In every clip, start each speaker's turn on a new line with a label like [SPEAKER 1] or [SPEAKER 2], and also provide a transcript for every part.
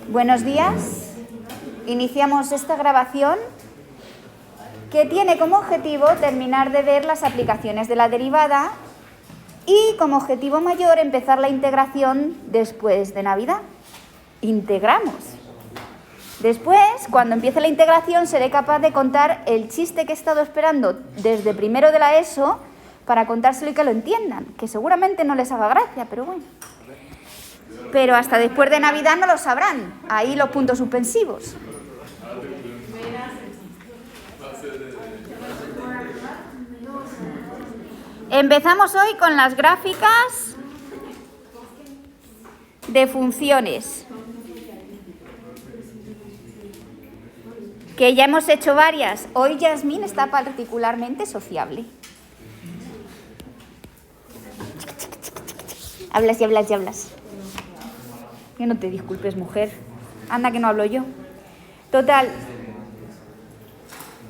[SPEAKER 1] Buenos días. Iniciamos esta grabación que tiene como objetivo terminar de ver las aplicaciones de la derivada y como objetivo mayor empezar la integración después de Navidad. Integramos. Después, cuando empiece la integración, seré capaz de contar el chiste que he estado esperando desde primero de la ESO para contárselo y que lo entiendan, que seguramente no les haga gracia, pero bueno. Pero hasta después de Navidad no lo sabrán. Ahí los puntos suspensivos. Empezamos hoy con las gráficas de funciones, que ya hemos hecho varias. Hoy Yasmín está particularmente sociable. Hablas y hablas y hablas. Que no te disculpes, mujer. Anda que no hablo yo. Total.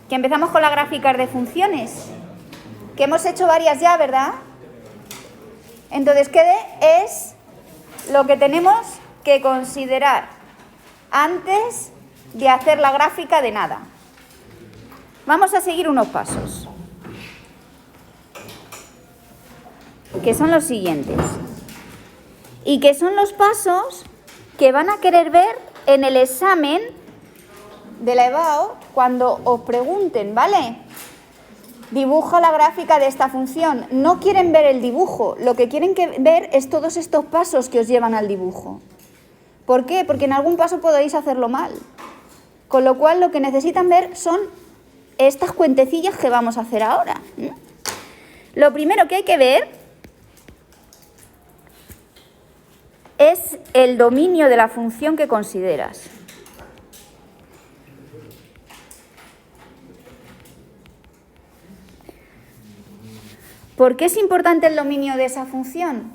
[SPEAKER 1] Que empezamos con las gráficas de funciones. Que hemos hecho varias ya, ¿verdad? Entonces, ¿qué es lo que tenemos que considerar antes de hacer la gráfica de nada? Vamos a seguir unos pasos, que son los siguientes. Y que son los pasos que van a querer ver en el examen de la EBAU cuando os pregunten, ¿vale? Dibuja la gráfica de esta función. No quieren ver el dibujo, lo que quieren ver es todos estos pasos que os llevan al dibujo. ¿Por qué? Porque en algún paso podéis hacerlo mal. Con lo cual lo que necesitan ver son estas cuentecillas que vamos a hacer ahora. Lo primero que hay que ver es el dominio de la función que consideras. ¿Por qué es importante el dominio de esa función?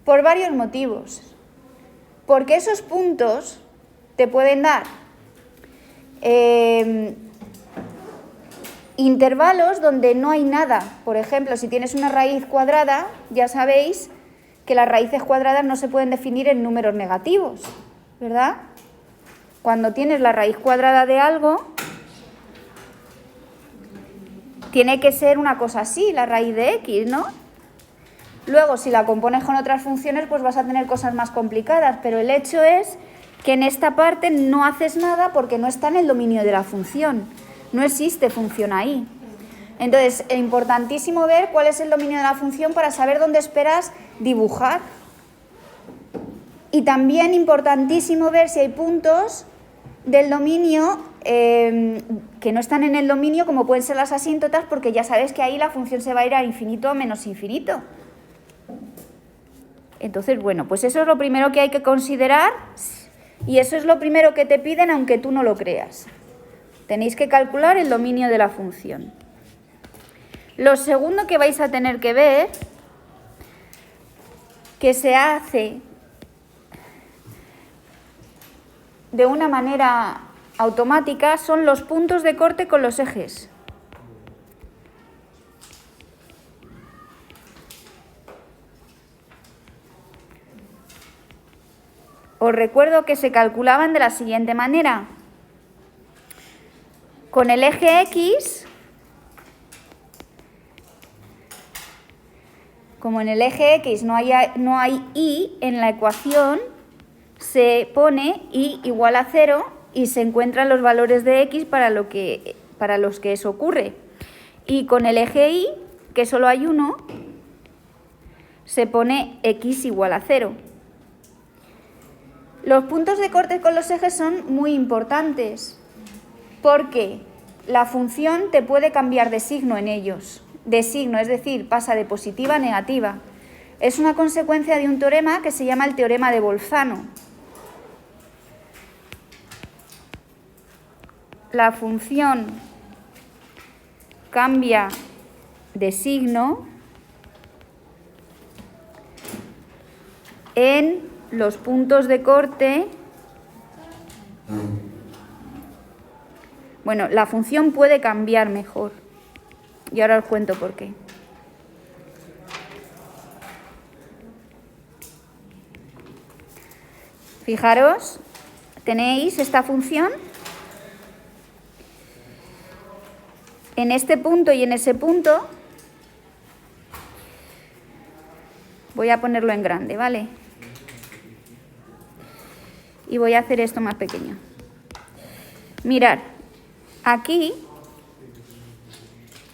[SPEAKER 1] Por varios motivos. Porque esos puntos te pueden dar intervalos donde no hay nada. Por ejemplo, si tienes una raíz cuadrada, ya sabéis que las raíces cuadradas no se pueden definir en números negativos, ¿verdad? Cuando tienes la raíz cuadrada de algo, tiene que ser una cosa así, la raíz de x, ¿no? Luego, si la compones con otras funciones, pues vas a tener cosas más complicadas, pero el hecho es que en esta parte no haces nada porque no está en el dominio de la función. No existe función ahí. Entonces, es importantísimo ver cuál es el dominio de la función para saber dónde esperas dibujar. Y también importantísimo ver si hay puntos del dominio que no están en el dominio, como pueden ser las asíntotas, porque ya sabes que ahí la función se va a ir a infinito o menos infinito. Entonces, bueno, pues eso es lo primero que hay que considerar y eso es lo primero que te piden aunque tú no lo creas. Tenéis que calcular el dominio de la función. Lo segundo que vais a tener que ver, que se hace de una manera automática, son los puntos de corte con los ejes. Os recuerdo que se calculaban de la siguiente manera. Con el eje X, como en el eje X no hay y en la ecuación, se pone y igual a 0 y se encuentran los valores de x para los que eso ocurre. Y con el eje y, que solo hay uno, se pone x igual a 0. Los puntos de corte con los ejes son muy importantes porque la función te puede cambiar de signo en ellos. De signo, es decir, pasa de positiva a negativa. Es una consecuencia de un teorema que se llama el teorema de Bolzano. La función cambia de signo en los puntos de corte. Bueno, la función puede cambiar mejor. Y ahora os cuento por qué. Fijaros, tenéis esta función en este punto y en ese punto. Voy a ponerlo en grande, ¿vale? Y voy a hacer esto más pequeño. Mirad, aquí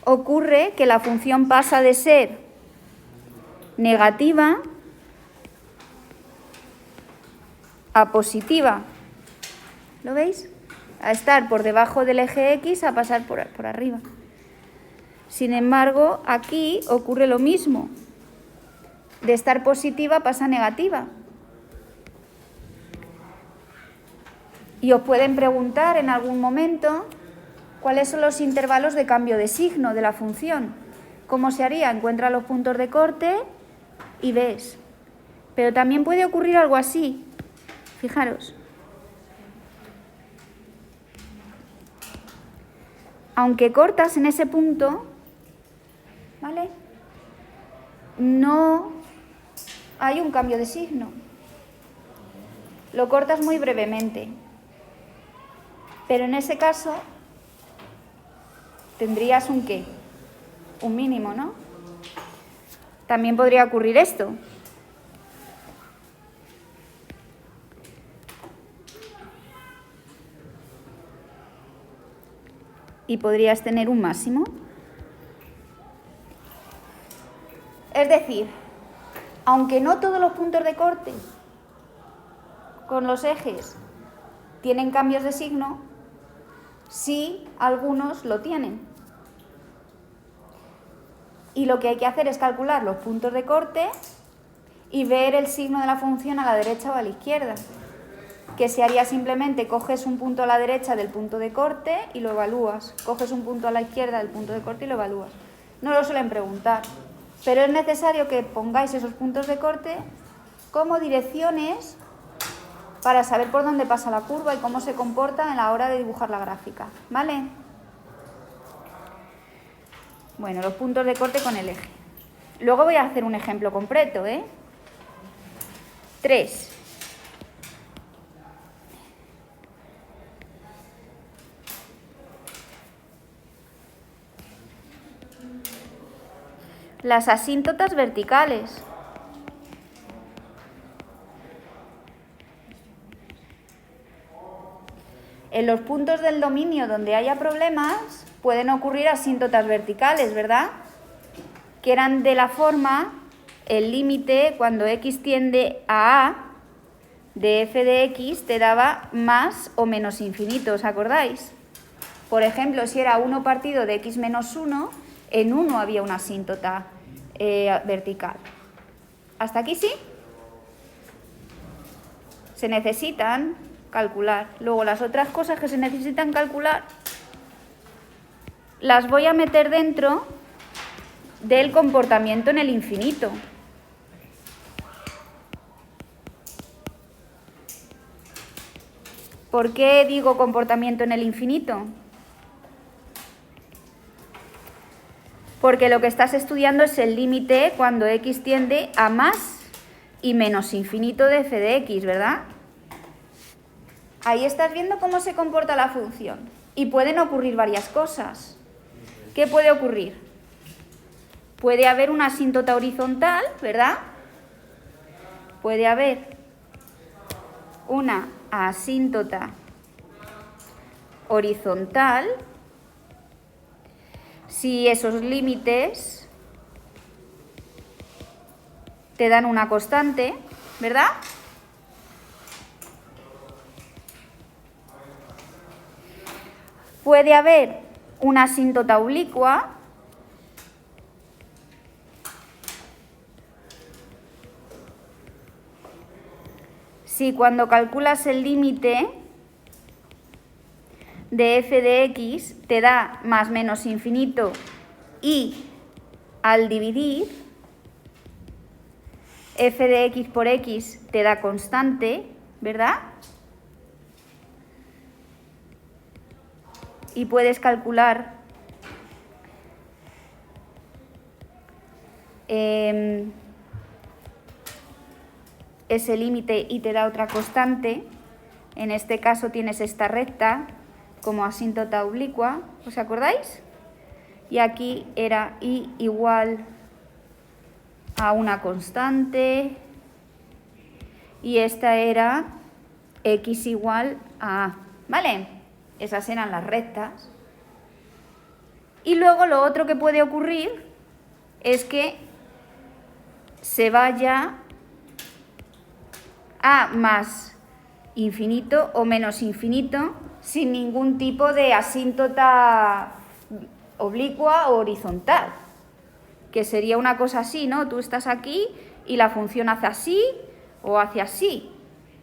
[SPEAKER 1] ocurre que la función pasa de ser negativa a positiva. ¿Lo veis? A estar por debajo del eje X a pasar por arriba. Sin embargo, aquí ocurre lo mismo. De estar positiva pasa a negativa. Y os pueden preguntar en algún momento cuáles son los intervalos de cambio de signo de la función. ¿Cómo se haría? Encuentra los puntos de corte y ves. Pero también puede ocurrir algo así. Fijaros. Aunque cortas en ese punto, ¿vale? No hay un cambio de signo. Lo cortas muy brevemente. Pero en ese caso tendrías un ¿qué? Un mínimo, ¿no? También podría ocurrir esto. Y podrías tener un máximo. Es decir, aunque no todos los puntos de corte con los ejes tienen cambios de signo, sí algunos lo tienen. Y lo que hay que hacer es calcular los puntos de corte y ver el signo de la función a la derecha o a la izquierda. Que se haría simplemente, coges un punto a la derecha del punto de corte y lo evalúas. Coges un punto a la izquierda del punto de corte y lo evalúas. No lo suelen preguntar, pero es necesario que pongáis esos puntos de corte como direcciones para saber por dónde pasa la curva y cómo se comporta en la hora de dibujar la gráfica, ¿vale? Bueno, los puntos de corte con el eje. Luego voy a hacer un ejemplo completo, ¿eh? 3. Las asíntotas verticales. En los puntos del dominio donde haya problemas pueden ocurrir asíntotas verticales, ¿verdad? Que eran de la forma, el límite cuando x tiende a de f de x te daba más o menos infinito, ¿os acordáis? Por ejemplo, si era 1 partido de x menos 1, en 1 había una asíntota vertical. ¿Hasta aquí sí? Se necesitan calcular. Luego las otras cosas que se necesitan calcular las voy a meter dentro del comportamiento en el infinito. ¿Por qué digo comportamiento en el infinito? Porque lo que estás estudiando es el límite cuando x tiende a más y menos infinito de f de x, ¿verdad? Ahí estás viendo cómo se comporta la función. Y pueden ocurrir varias cosas. ¿Qué puede ocurrir? Puede haber una asíntota horizontal, ¿verdad? Puede haber una asíntota horizontal si esos límites te dan una constante, ¿verdad? Puede haber una asíntota oblicua si cuando calculas el límite de f de x te da más menos infinito y al dividir f de x por x te da constante, ¿verdad? Y puedes calcular ese límite y te da otra constante, En este caso tienes esta recta como asíntota oblicua, ¿os acordáis? Y aquí era y igual a una constante y esta era x igual a a, ¿vale? Esas eran las rectas. Y luego lo otro que puede ocurrir es que se vaya a más infinito o menos infinito sin ningún tipo de asíntota oblicua o horizontal, que sería una cosa así, ¿no? Tú estás aquí y la función hace así o hace así,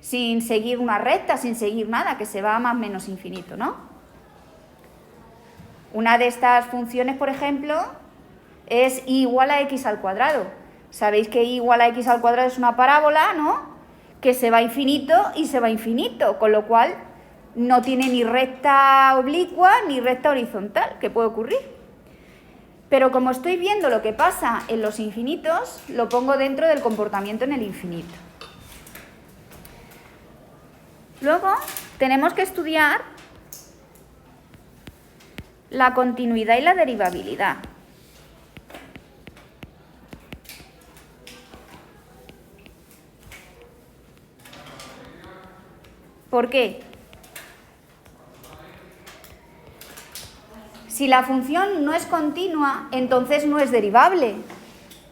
[SPEAKER 1] sin seguir una recta, sin seguir nada, que se va a más menos infinito, ¿no? Una de estas funciones, por ejemplo, es y igual a x al cuadrado. Sabéis que y igual a x al cuadrado es una parábola, ¿no? Que se va a infinito y se va a infinito, con lo cual no tiene ni recta oblicua ni recta horizontal, que puede ocurrir. Pero como estoy viendo lo que pasa en los infinitos, lo pongo dentro del comportamiento en el infinito. Luego tenemos que estudiar la continuidad y la derivabilidad. ¿Por qué? Si la función no es continua, entonces no es derivable.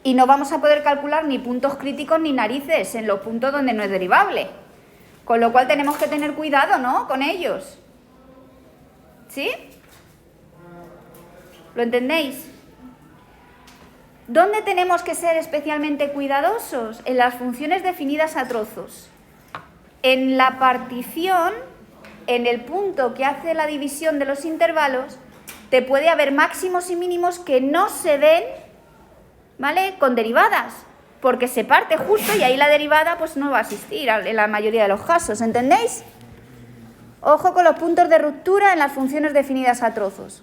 [SPEAKER 1] Y no vamos a poder calcular ni puntos críticos ni narices en los puntos donde no es derivable. Con lo cual tenemos que tener cuidado, ¿no?, con ellos. ¿Sí? ¿Lo entendéis? ¿Dónde tenemos que ser especialmente cuidadosos? En las funciones definidas a trozos. En la partición, en el punto que hace la división de los intervalos, te puede haber máximos y mínimos que no se den, ¿vale?, con derivadas, porque se parte justo y ahí la derivada pues no va a existir en la mayoría de los casos, ¿entendéis? Ojo con los puntos de ruptura en las funciones definidas a trozos.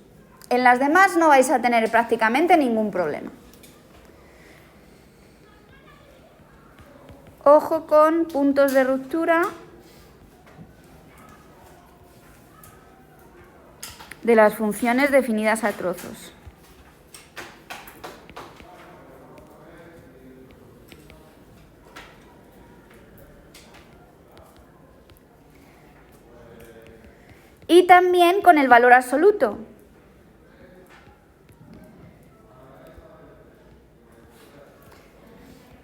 [SPEAKER 1] En las demás no vais a tener prácticamente ningún problema. Ojo con puntos de ruptura de las funciones definidas a trozos. Y también con el valor absoluto.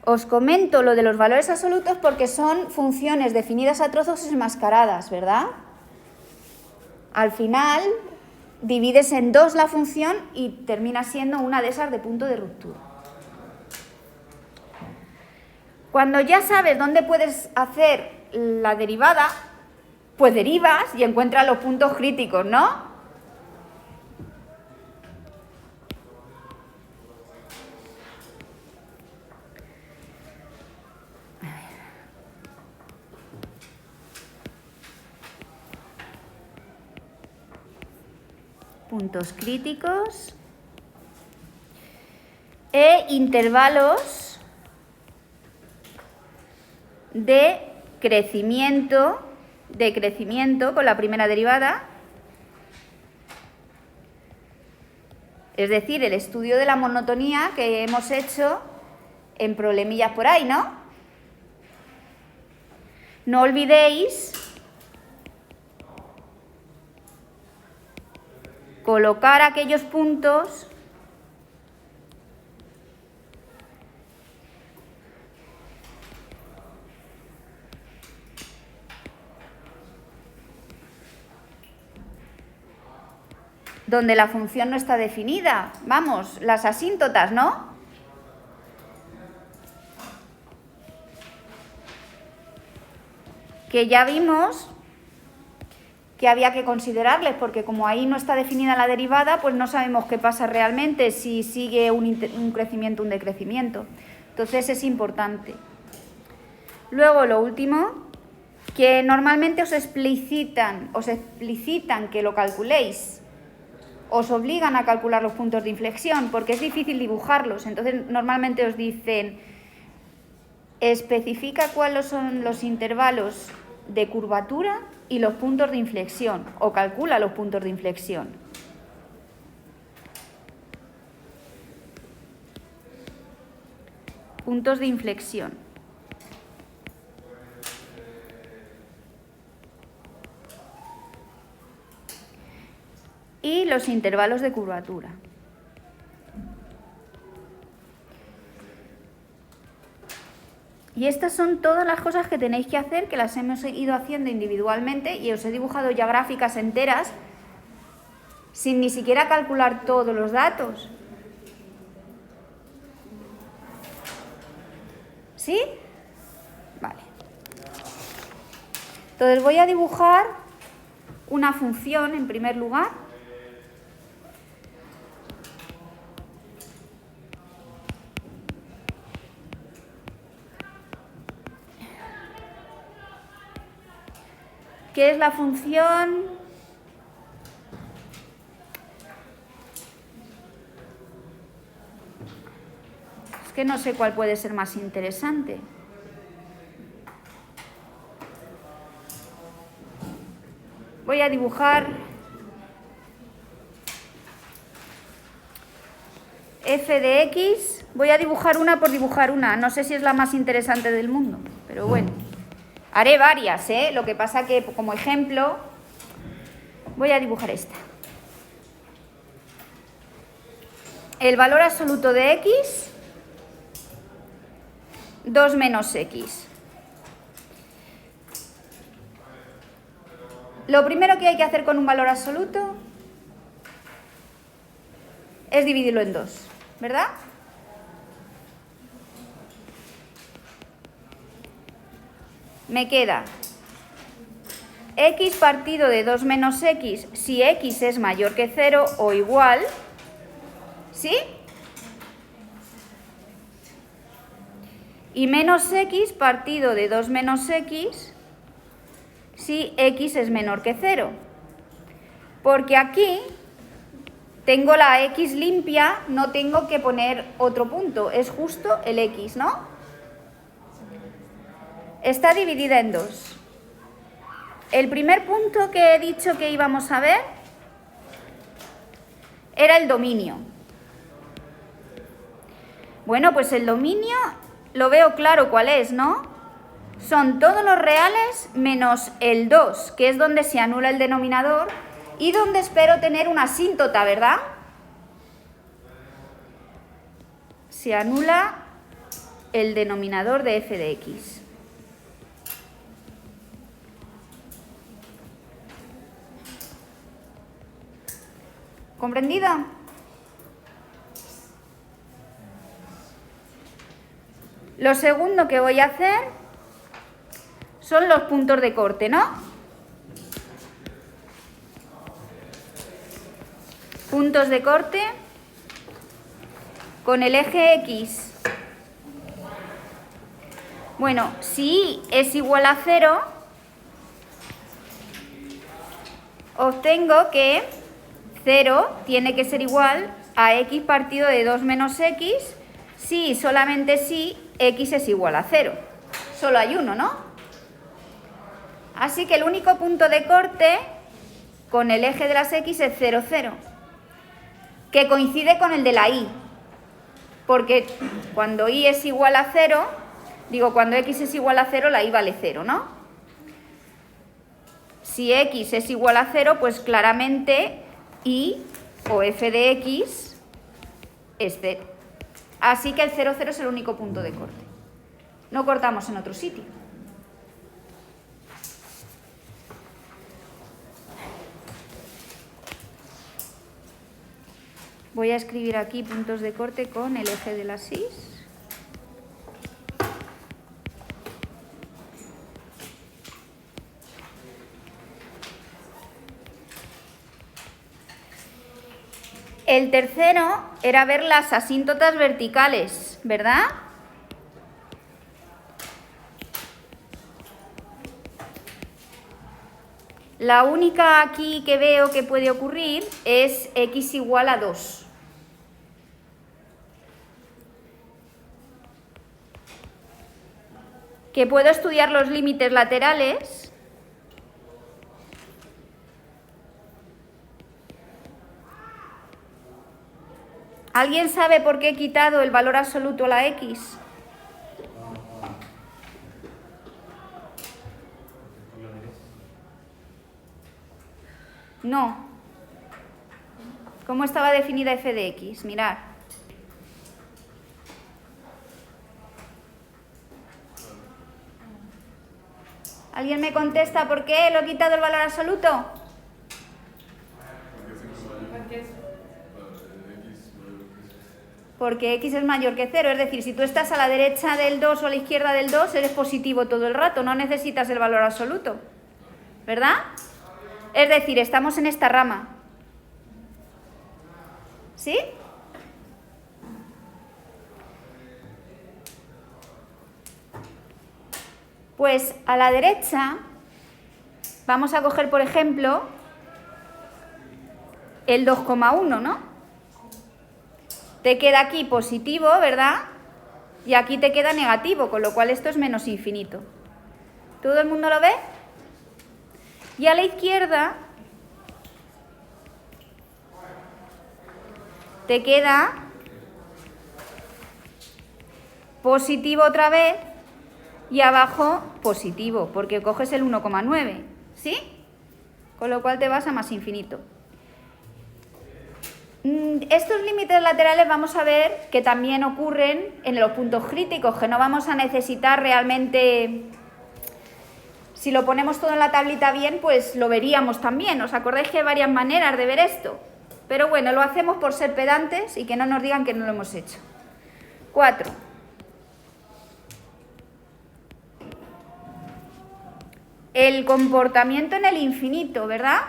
[SPEAKER 1] Os comento lo de los valores absolutos porque son funciones definidas a trozos enmascaradas, ¿verdad? Al final divides en dos la función y termina siendo una de esas de punto de ruptura. Cuando ya sabes dónde puedes hacer la derivada, pues derivas y encuentras los puntos críticos, ¿no? Puntos críticos e intervalos de crecimiento con la primera derivada, es decir, el estudio de la monotonía que hemos hecho en problemillas por ahí, ¿no? No olvidéis colocar aquellos puntos donde la función no está definida. Vamos, las asíntotas, ¿no? Que ya vimos que había que considerarles, porque como ahí no está definida la derivada, pues no sabemos qué pasa realmente, si sigue un crecimiento o un decrecimiento. Entonces es importante. Luego, lo último, que normalmente os explicitan que lo calculéis. Os obligan a calcular los puntos de inflexión, porque es difícil dibujarlos. Entonces, normalmente os dicen, especifica cuáles son los intervalos de curvatura y los puntos de inflexión, o calcula los puntos de inflexión. Puntos de inflexión. Y los intervalos de curvatura. Y estas son todas las cosas que tenéis que hacer, que las hemos ido haciendo individualmente y os he dibujado ya gráficas enteras sin ni siquiera calcular todos los datos. ¿Sí? Vale. Entonces voy a dibujar una función en primer lugar. ¿Qué es la función? Es que no sé cuál puede ser más interesante. Voy a dibujar f de x. Voy a dibujar una por dibujar una. No sé si es la más interesante del mundo, pero bueno. Haré varias, ¿eh? Lo que pasa que, como ejemplo, voy a dibujar esta. El valor absoluto de x, 2 menos x. Lo primero que hay que hacer con un valor absoluto es dividirlo en 2, ¿verdad? Me queda x partido de 2 menos x si x es mayor que 0 o igual, ¿sí? Y menos x partido de 2 menos x si x es menor que 0. Porque aquí tengo la x limpia, no tengo que poner otro punto, es justo el x, ¿no? Está dividida en 2. El primer punto que he dicho que íbamos a ver era el dominio. Bueno, pues el dominio lo veo claro cuál es, ¿no? Son todos los reales menos el 2, que es donde se anula el denominador y donde espero tener una asíntota, ¿verdad? Se anula el denominador de f de x. ¿Comprendido? Lo segundo que voy a hacer son los puntos de corte, ¿no? Puntos de corte con el eje X. Bueno, si y es igual a 0, obtengo que 0 tiene que ser igual a x partido de 2 menos x si y solamente si x es igual a 0. Solo hay uno, ¿no? Así que el único punto de corte con el eje de las x es 0, 0, que coincide con el de la y, porque cuando y es igual a 0, cuando x es igual a 0, la y vale 0, ¿no? Si x es igual a 0, pues claramente y o f de x es 0. Así que el 0, 0 es el único punto de corte. No cortamos en otro sitio. Voy a escribir aquí puntos de corte con el eje de las y. El tercero era ver las asíntotas verticales, ¿verdad? La única aquí que veo que puede ocurrir es x igual a 2. Que puedo estudiar los límites laterales ¿Alguien sabe por qué he quitado el valor absoluto a la x? No. ¿Cómo estaba definida f de x? Mirad. ¿Alguien me contesta por qué lo he quitado el valor absoluto? Porque x es mayor que 0, es decir, si tú estás a la derecha del 2 o a la izquierda del 2, eres positivo todo el rato, no necesitas el valor absoluto, ¿verdad? Es decir, estamos en esta rama, ¿sí? Pues a la derecha vamos a coger, por ejemplo, el 2,1, ¿no? Te queda aquí positivo, ¿verdad? Y aquí te queda negativo, con lo cual esto es menos infinito. ¿Todo el mundo lo ve? Y a la izquierda te queda positivo otra vez y abajo positivo, porque coges el 1,9, ¿sí? Con lo cual te vas a más infinito. Estos límites laterales vamos a ver que también ocurren en los puntos críticos, que no vamos a necesitar realmente. Si lo ponemos todo en la tablita bien, pues lo veríamos también. ¿Os acordáis que hay varias maneras de ver esto? Pero bueno, lo hacemos por ser pedantes y que no nos digan que no lo hemos hecho. 4. El comportamiento en el infinito, ¿verdad?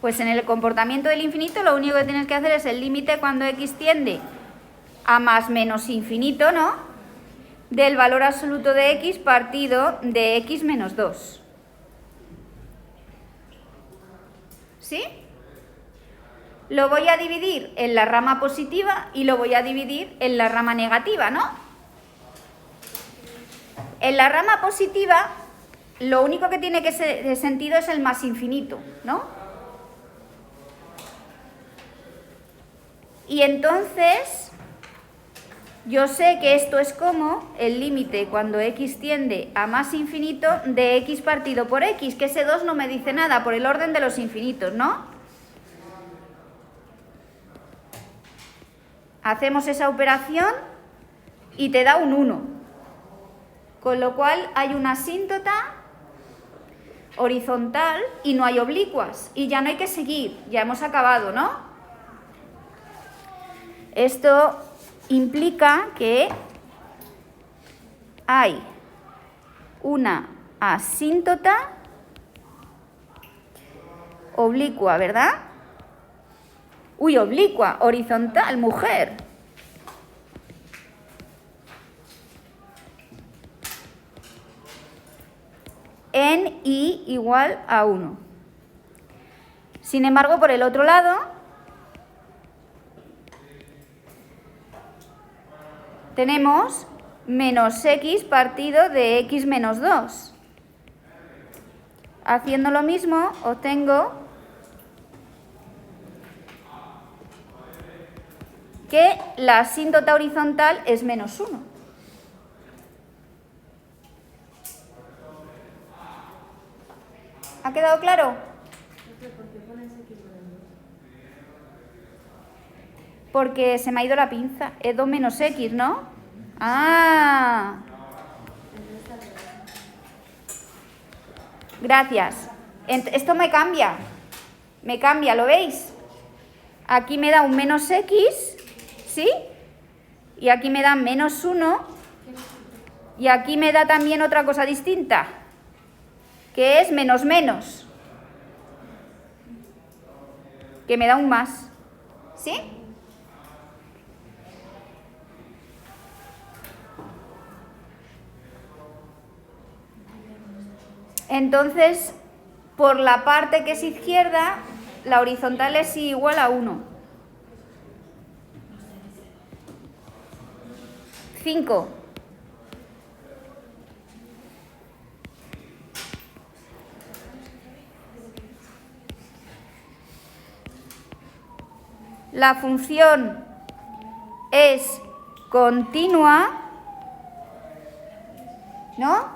[SPEAKER 1] Pues en el comportamiento del infinito lo único que tienes que hacer es el límite cuando x tiende a más menos infinito, ¿no? Del valor absoluto de x partido de x menos 2. ¿Sí? Lo voy a dividir en la rama positiva y lo voy a dividir en la rama negativa, ¿no? En la rama positiva lo único que tiene que ser de sentido es el más infinito, ¿no? Y entonces, yo sé que esto es como el límite cuando x tiende a más infinito de x partido por x, que ese 2 no me dice nada, por el orden de los infinitos, ¿no? Hacemos esa operación y te da un 1. Con lo cual hay una asíntota horizontal y no hay oblicuas. Y ya no hay que seguir, ya hemos acabado, ¿no? Esto implica que hay una asíntota oblicua, ¿verdad? Uy, oblicua, horizontal, mujer. En I igual a 1. Sin embargo, por el otro lado, tenemos menos x partido de x menos 2. Haciendo lo mismo, obtengo que la asíntota horizontal es menos 1. ¿Ha quedado claro? Porque se me ha ido la pinza. Es 2 menos x, ¿no? ¡Ah! Gracias. Esto me cambia. Me cambia, ¿lo veis? Aquí me da un menos x, ¿sí? Y aquí me da menos 1. Y aquí me da también otra cosa distinta, que es menos menos. Que me da un más. ¿Sí? Entonces, por la parte que es izquierda, la horizontal es igual a 1. 5. la función es continua, ¿no?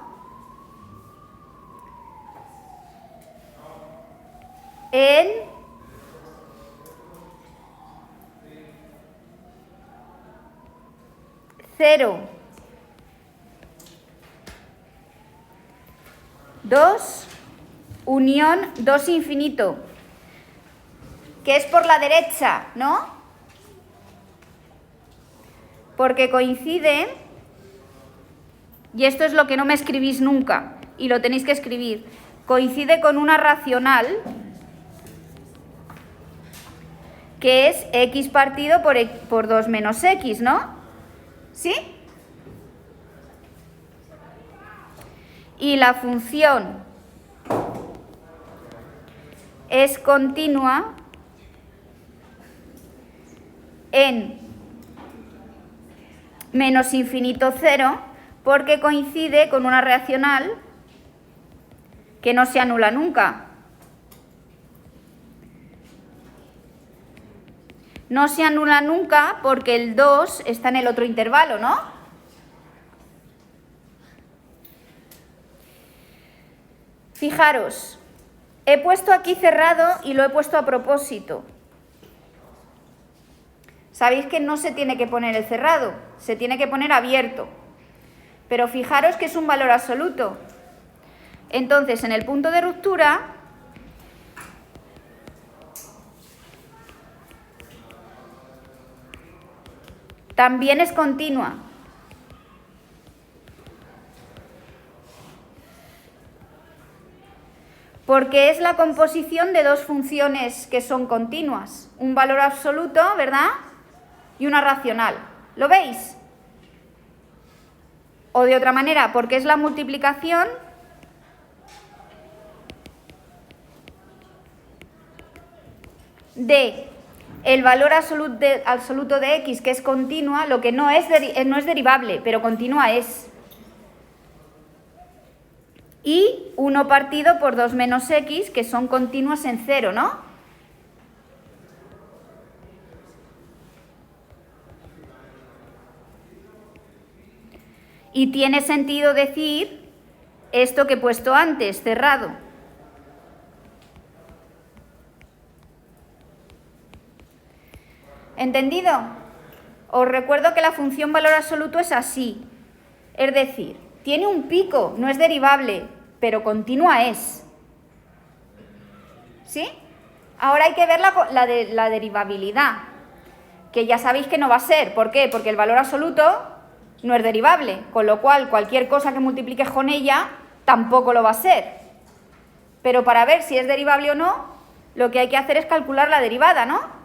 [SPEAKER 1] En cero, 2, unión 2 infinito, que es por la derecha, ¿no? Porque coincide, y esto es lo que no me escribís nunca, y lo tenéis que escribir, coincide con una racional, que es x partido por 2 menos x, ¿no? ¿Sí? Y la función es continua en menos infinito 0 porque coincide con una racional que no se anula nunca. No se anula nunca porque el 2 está en el otro intervalo, ¿no? Fijaros, he puesto aquí cerrado y lo he puesto a propósito. Sabéis que no se tiene que poner el cerrado, se tiene que poner abierto. Pero fijaros que es un valor absoluto. Entonces, en el punto de ruptura, también es continua. Porque es la composición de dos funciones que son continuas. Un valor absoluto, ¿verdad? Y una racional. ¿Lo veis? O de otra manera, porque es la multiplicación de el valor absoluto de x, que es continua, lo que no es derivable, pero continua es. Y 1 partido por 2 menos x, que son continuas en 0, ¿no? Y tiene sentido decir esto que he puesto antes, cerrado. ¿Entendido? Os recuerdo que la función valor absoluto es así. Es decir, tiene un pico, no es derivable, pero continua es. ¿Sí? Ahora hay que ver la derivabilidad, que ya sabéis que no va a ser. ¿Por qué? Porque el valor absoluto no es derivable, con lo cual cualquier cosa que multipliques con ella tampoco lo va a ser. Pero para ver si es derivable o no, lo que hay que hacer es calcular la derivada, ¿no?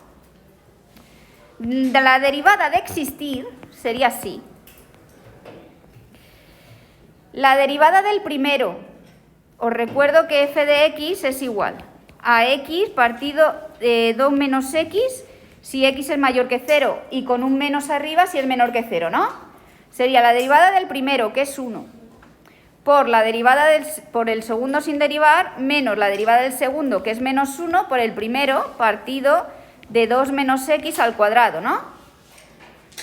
[SPEAKER 1] La derivada de existir sería así. La derivada del primero, os recuerdo que f de x es igual a x partido de 2 menos x si x es mayor que 0 y con un menos arriba si es menor que 0, ¿no? Sería la derivada del primero, que es 1, por la derivada por el segundo sin derivar, menos la derivada del segundo, que es menos 1, por el primero partido de 2 menos x al cuadrado, ¿no?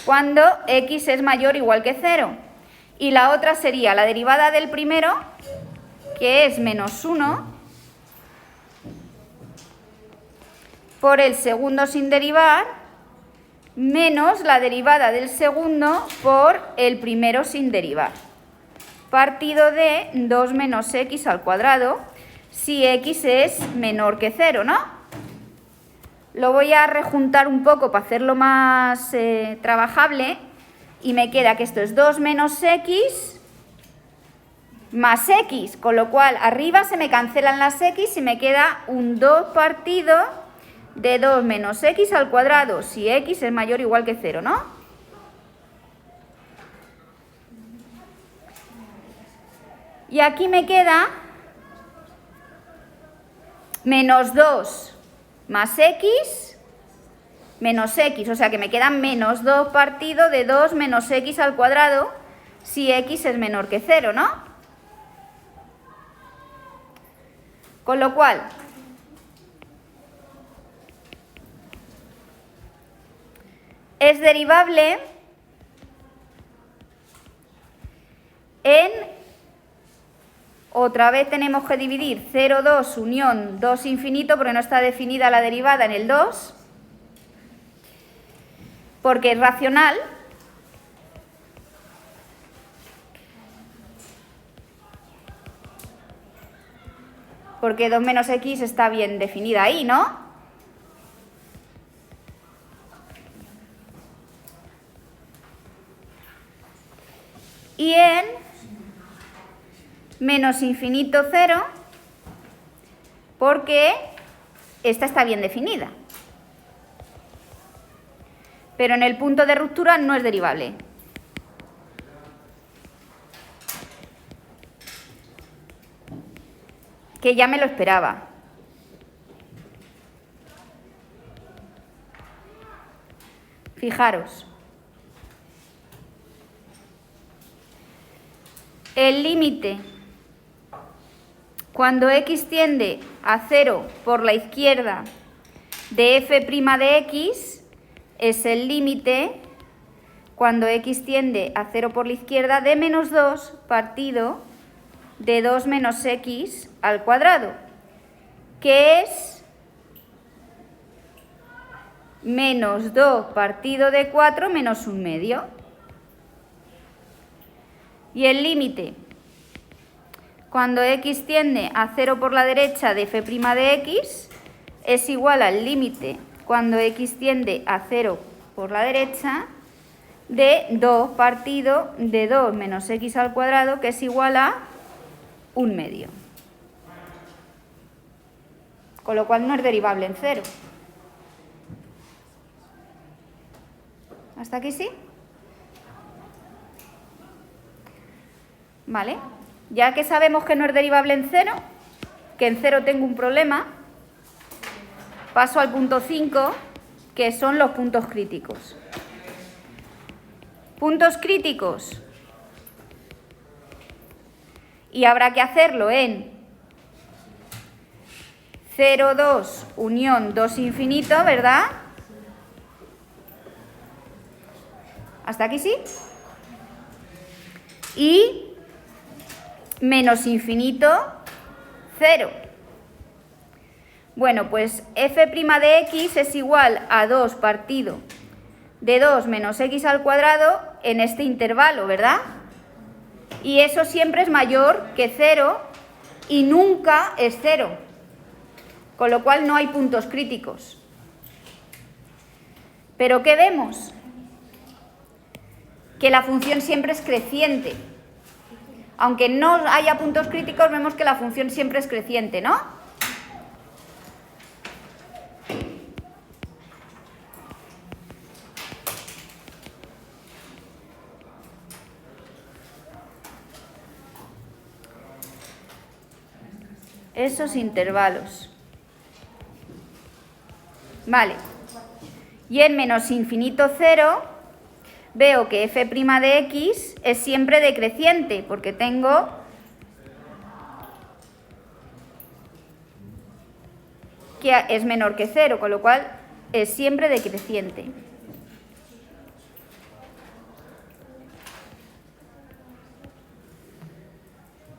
[SPEAKER 1] Cuando x es mayor o igual que 0. Y la otra sería la derivada del primero, que es menos 1, por el segundo sin derivar, menos la derivada del segundo por el primero sin derivar, partido de 2 menos x al cuadrado, si x es menor que 0, ¿no? Lo voy a rejuntar un poco para hacerlo más trabajable y me queda que esto es 2 menos x más x, con lo cual arriba se me cancelan las x y me queda un 2 partido de 2 menos x al cuadrado, si x es mayor o igual que 0, ¿no? Y aquí me queda menos 2 más x menos x, o sea que me queda menos 2 partido de 2 menos x al cuadrado si x es menor que 0, ¿no? Con lo cual, es derivable en, otra vez tenemos que dividir 0, 2, unión 2 infinito, porque no está definida la derivada en el 2, porque es racional. Porque 2 menos x está bien definida ahí, ¿no? Y en menos infinito 0, porque esta está bien definida. Pero en el punto de ruptura no es derivable. Que ya me lo esperaba. Fijaros. El límite cuando x tiende a 0 por la izquierda de f' de x es el límite cuando x tiende a 0 por la izquierda de menos 2 partido de 2 menos x al cuadrado, que es menos 2 partido de 4 menos 1/2. Y el límite cuando x tiende a 0 por la derecha de f' de x es igual al límite cuando x tiende a 0 por la derecha de 2 partido de 2 menos x al cuadrado, que es igual a 1/2. Con lo cual no es derivable en 0. ¿Hasta aquí sí? ¿Vale? Ya que sabemos que no es derivable en 0, que en 0 tengo un problema, paso al punto 5, que son los puntos críticos. Puntos críticos. Y habrá que hacerlo en 0, 2, unión 2 infinito, ¿verdad? ¿Hasta aquí sí? Y menos infinito 0. Bueno, pues f' de x es igual a 2 partido de 2 menos x al cuadrado en este intervalo, ¿verdad? Y eso siempre es mayor que 0 y nunca es 0, con lo cual no hay puntos críticos. ¿Pero qué vemos? Que la función siempre es creciente. Aunque no haya puntos críticos, vemos que la función siempre es creciente, ¿no? Esos intervalos. Vale. Y en menos infinito 0... veo que f' de x es siempre decreciente, porque tengo que es menor que 0, con lo cual es siempre decreciente.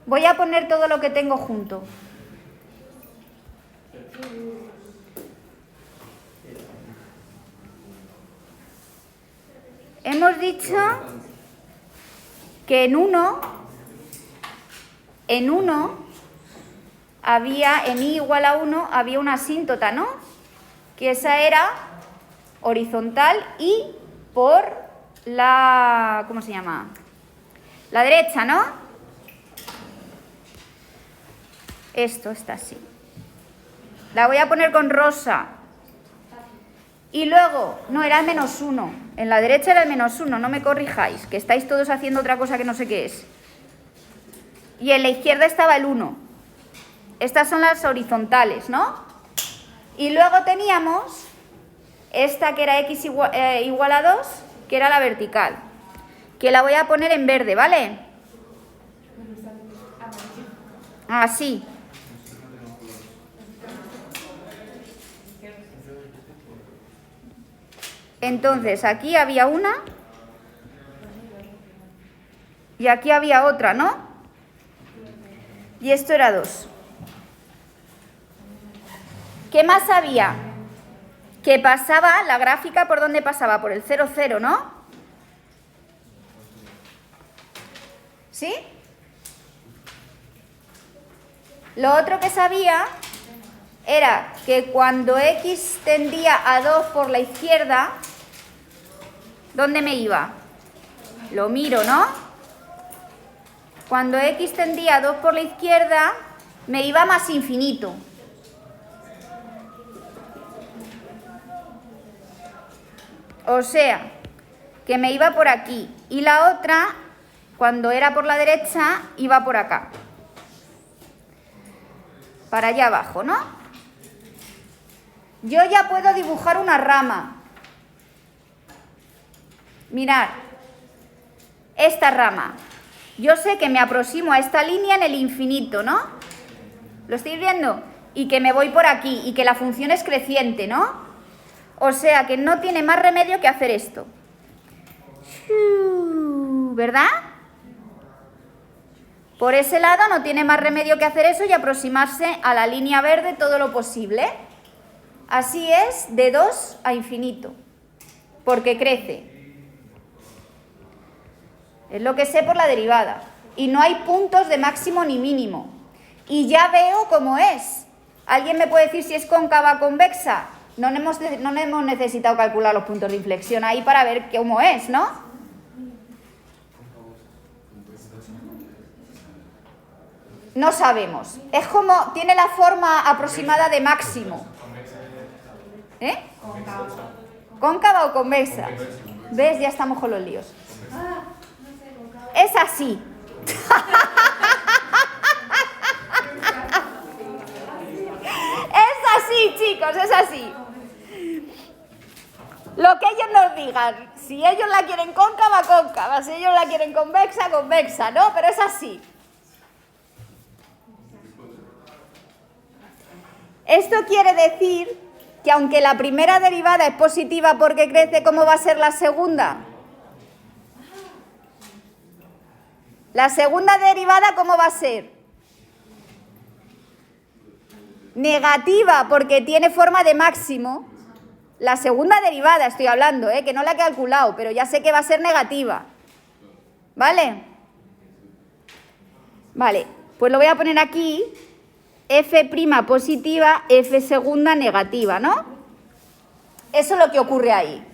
[SPEAKER 1] Voy a poner todo lo que tengo junto. Hemos dicho que en 1 había, en i igual a 1, había una asíntota, ¿no? Que esa era horizontal y por la, ¿cómo se llama? La derecha, ¿no? Esto está así. La voy a poner con rosa. Y luego, no, era el menos 1. En la derecha era el menos 1, no me corrijáis, que estáis todos haciendo otra cosa que no sé qué es. Y en la izquierda estaba el 1. Estas son las horizontales, ¿no? Y luego teníamos esta que era x igual a 2, que era la vertical. Que la voy a poner en verde, ¿vale? Así. Entonces, aquí había una y aquí había otra, ¿no? Y esto era 2. ¿Qué más había? Que pasaba, la gráfica, ¿por dónde pasaba? Por el 0, 0, ¿no? ¿Sí? Lo otro que sabía era que cuando x tendía a 2 por la izquierda, ¿dónde me iba? Lo miro, ¿no? Cuando x tendía a 2 por la izquierda, me iba más infinito. O sea, que me iba por aquí. Y la otra, cuando era por la derecha, iba por acá. Para allá abajo, ¿no? Yo ya puedo dibujar una rama. Mirad, esta rama. Yo sé que me aproximo a esta línea en el infinito, ¿no? ¿Lo estáis viendo? Y que me voy por aquí y que la función es creciente, ¿no? O sea que no tiene más remedio que hacer esto. ¿Verdad? Por ese lado no tiene más remedio que hacer eso y aproximarse a la línea verde todo lo posible. Así es de 2 a infinito, porque crece. Es lo que sé por la derivada. Y no hay puntos de máximo ni mínimo. Y ya veo cómo es. ¿Alguien me puede decir si es cóncava o convexa? No hemos necesitado calcular los puntos de inflexión ahí para ver cómo es, ¿no? No sabemos. Es como, tiene la forma aproximada de máximo. ¿Eh? ¿Cóncava o convexa? ¿Ves? Ya estamos con los líos. Es así. Es así, chicos, es así. Lo que ellos nos digan. Si ellos la quieren cóncava, cóncava. Si ellos la quieren convexa, convexa, ¿no? Pero es así. Esto quiere decir que aunque la primera derivada es positiva porque crece, ¿cómo va a ser la segunda? La segunda derivada, ¿cómo va a ser? Negativa porque tiene forma de máximo. La segunda derivada estoy hablando, que no la he calculado, pero ya sé que va a ser negativa. ¿Vale? Vale, pues lo voy a poner aquí. F' positiva, F segunda negativa, ¿no? Eso es lo que ocurre ahí.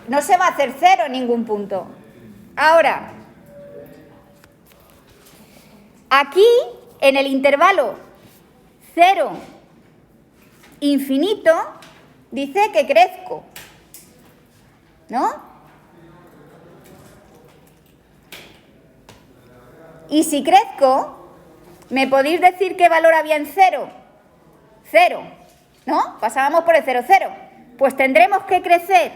[SPEAKER 1] No se va a hacer 0 en ningún punto. Ahora, aquí, en el intervalo 0, infinito, dice que crezco, ¿no? Y si crezco, ¿me podéis decir qué valor había en 0? 0, ¿no? Pasábamos por el 0, 0. Pues tendremos que crecer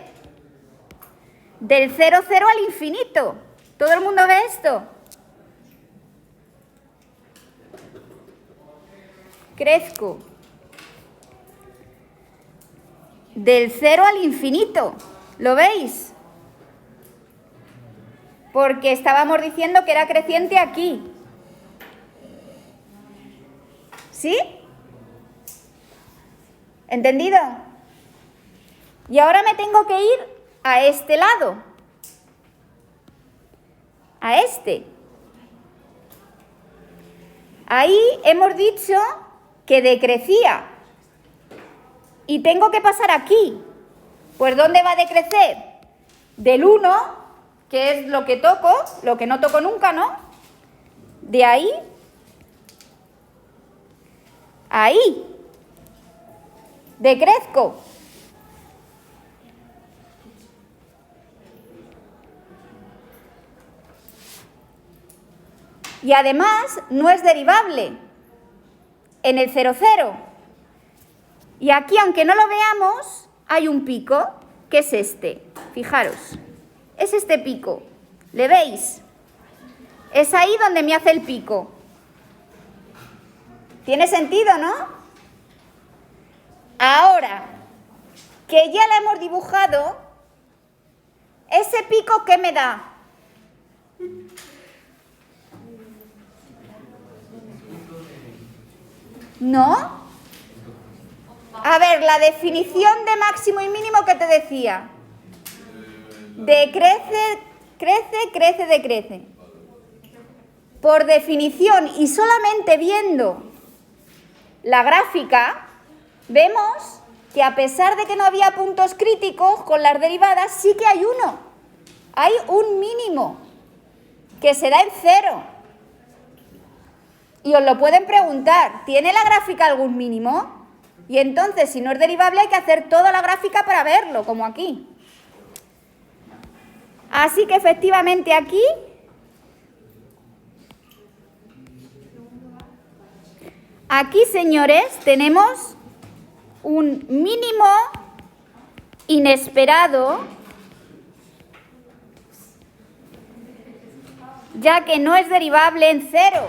[SPEAKER 1] del 0, 0 al infinito. ¿Todo el mundo ve esto? Crezco del 0 al infinito. ¿Lo veis? Porque estábamos diciendo que era creciente aquí. ¿Sí? ¿Entendido? Y ahora me tengo que ir a este lado. A este. Ahí hemos dicho que decrecía. Y tengo que pasar aquí. Pues ¿dónde va a decrecer? Del 1, que es lo que toco, lo que no toco nunca, ¿no? De ahí. Ahí. Decrezco. Y además no es derivable en el 0, 0. Y aquí, aunque no lo veamos, hay un pico, que es este. Fijaros, es este pico. ¿Le veis? Es ahí donde me hace el pico. ¿Tiene sentido, no? Ahora, que ya la hemos dibujado, ese pico, ¿qué me da? ¿No? A ver, la definición de máximo y mínimo que te decía. Decrece, crece, decrece. Por definición y solamente viendo la gráfica, vemos que a pesar de que no había puntos críticos con las derivadas, sí que hay uno. Hay un mínimo que se da en 0. Y os lo pueden preguntar, ¿tiene la gráfica algún mínimo? Y entonces, si no es derivable, hay que hacer toda la gráfica para verlo, como aquí. Así que efectivamente aquí señores, tenemos un mínimo inesperado, ya que no es derivable en 0.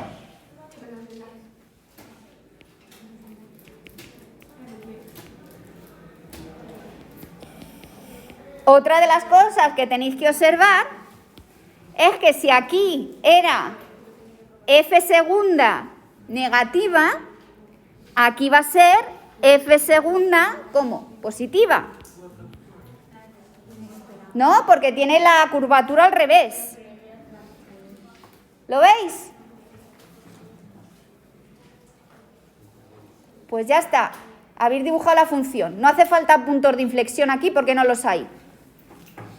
[SPEAKER 1] Otra de las cosas que tenéis que observar es que si aquí era f segunda negativa, aquí va a ser f segunda como positiva. ¿No? Porque tiene la curvatura al revés. ¿Lo veis? Pues ya está. Habéis dibujado la función. No hace falta puntos de inflexión aquí porque no los hay.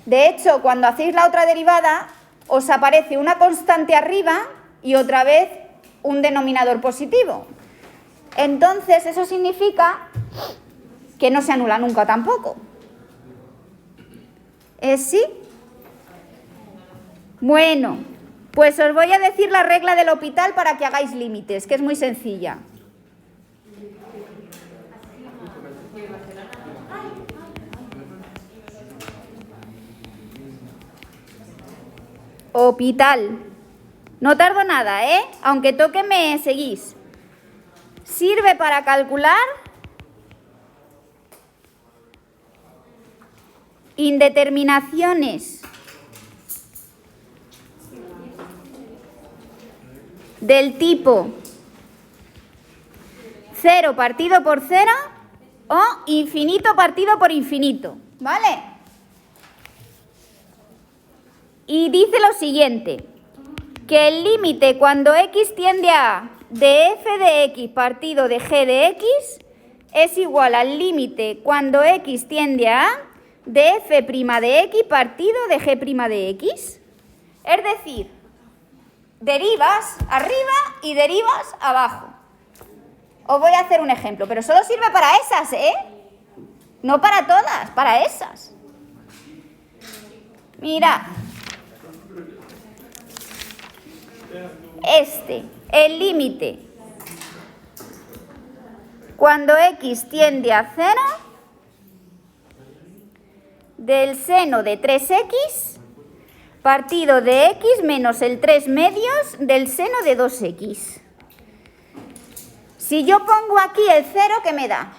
[SPEAKER 1] De hecho, cuando hacéis la otra derivada, os aparece una constante arriba y otra vez un denominador positivo. Entonces, eso significa que no se anula nunca tampoco. ¿Es sí? Bueno, pues os voy a decir la regla del L'Hopital para que hagáis límites, que es muy sencilla. L'Hopital. No tardo nada, ¿eh? Aunque toque me seguís. Sirve para calcular indeterminaciones del tipo 0 partido por 0 o infinito partido por infinito, ¿vale? Y dice lo siguiente, que el límite cuando x tiende a A de f de x partido de g de x es igual al límite cuando x tiende a A de f' de x partido de g' de x. Es decir, derivas arriba y derivas abajo. Os voy a hacer un ejemplo, pero solo sirve para esas, ¿eh? No para todas, para esas. Mirad. El límite cuando x tiende a 0 del seno de 3x partido de x menos el 3 medios del seno de 2x. Si yo pongo aquí el 0, ¿qué me da?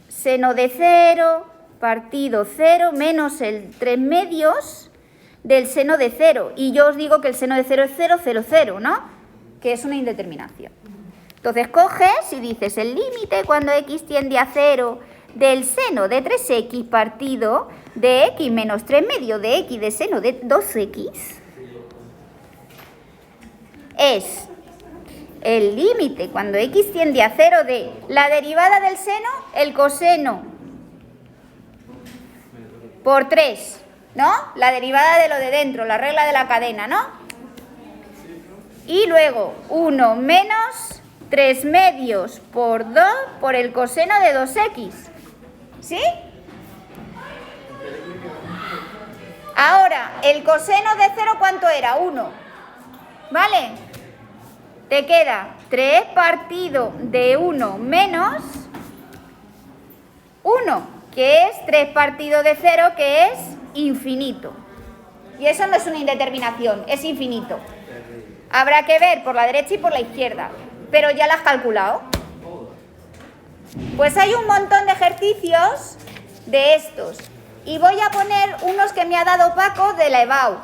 [SPEAKER 1] Seno de 0 partido 0 menos el 3 medios del seno de 0. Y yo os digo que el seno de 0 es 0, 0, 0, ¿no? Que es una indeterminación. Entonces coges y dices el límite cuando x tiende a 0 del seno de 3x partido de x menos 3 medio de x de seno de 2x es el límite cuando x tiende a 0 de la derivada del seno, el coseno por 3, ¿no? La derivada de lo de dentro, la regla de la cadena, ¿no? Y luego 1 menos 3 medios por 2 por el coseno de 2x. ¿Sí? Ahora, el coseno de 0, ¿cuánto era? 1. ¿Vale? Te queda 3 partido de 1 menos 1, que es 3 partido de 0, que es infinito. Y eso no es una indeterminación, es infinito. Habrá que ver por la derecha y por la izquierda, pero ya la has calculado. Pues hay un montón de ejercicios de estos. Y voy a poner unos que me ha dado Paco de la EBAU,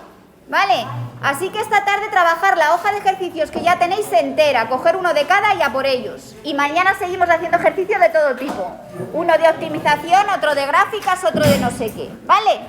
[SPEAKER 1] ¿vale? Así que esta tarde trabajar la hoja de ejercicios que ya tenéis entera, coger uno de cada y a por ellos. Y mañana seguimos haciendo ejercicios de todo tipo. Uno de optimización, otro de gráficas, otro de no sé qué, ¿vale?